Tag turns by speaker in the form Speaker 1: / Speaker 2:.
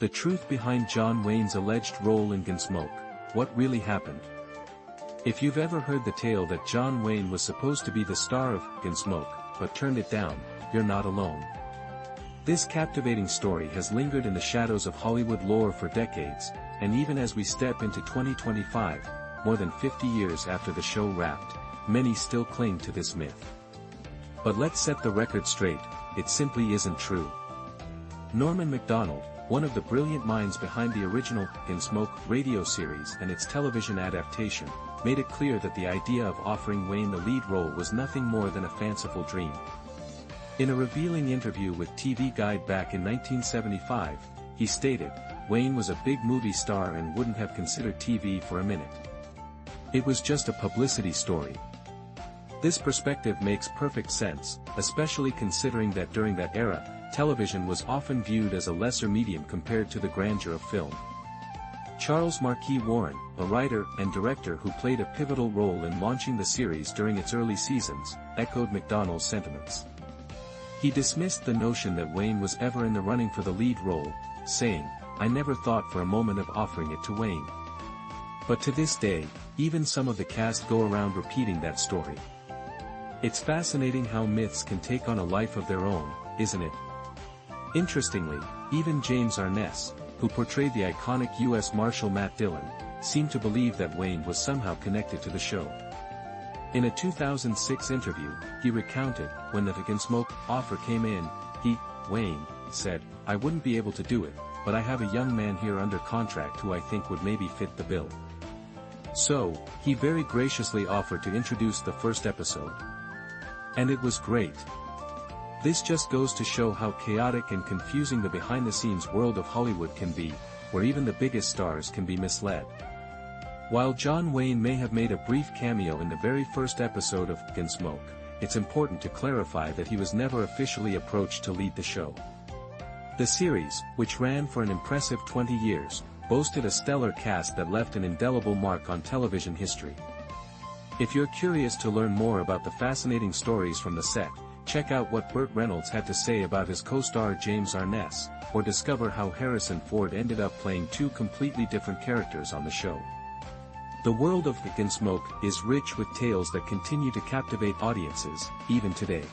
Speaker 1: The truth behind John Wayne's alleged role in Gunsmoke. What really happened? If you've ever heard the tale that John Wayne was supposed to be the star of Gunsmoke, but turned it down, you're not alone. This captivating story has lingered in the shadows of Hollywood lore for decades, and even as we step into 2025, more than 50 years after the show wrapped, many still cling to this myth. But let's set the record straight, it simply isn't true. Norman Macdonnell, one of the brilliant minds behind the original Gunsmoke radio series and its television adaptation, made it clear that the idea of offering Wayne the lead role was nothing more than a fanciful dream. In a revealing interview with TV Guide back in 1975, he stated, Wayne was a big movie star and wouldn't have considered TV for a minute. It was just a publicity story. This perspective makes perfect sense, especially considering that during that era, television was often viewed as a lesser medium compared to the grandeur of film. Charles Marquis Warren, a writer and director who played a pivotal role in launching the series during its early seasons, echoed Macdonnell's sentiments. He dismissed the notion that Wayne was ever in the running for the lead role, saying, "I never thought for a moment of offering it to Wayne." But to this day, even some of the cast go around repeating that story. It's fascinating how myths can take on a life of their own, isn't it? Interestingly, even James Arness, who portrayed the iconic U.S. Marshal Matt Dillon, seemed to believe that Wayne was somehow connected to the show. In a 2006 interview, he recounted, when the Gunsmoke offer came in, Wayne, said, "I wouldn't be able to do it, but I have a young man here under contract who I think would maybe fit the bill." So, he very graciously offered to introduce the first episode. And it was great. This just goes to show how chaotic and confusing the behind-the-scenes world of Hollywood can be, where even the biggest stars can be misled. While John Wayne may have made a brief cameo in the very first episode of Gunsmoke, it's important to clarify that he was never officially approached to lead the show. The series, which ran for an impressive 20 years, boasted a stellar cast that left an indelible mark on television history. If you're curious to learn more about the fascinating stories from the set, check out what Burt Reynolds had to say about his co-star James Arness, or discover how Harrison Ford ended up playing two completely different characters on the show. The world of Gunsmoke is rich with tales that continue to captivate audiences, even today.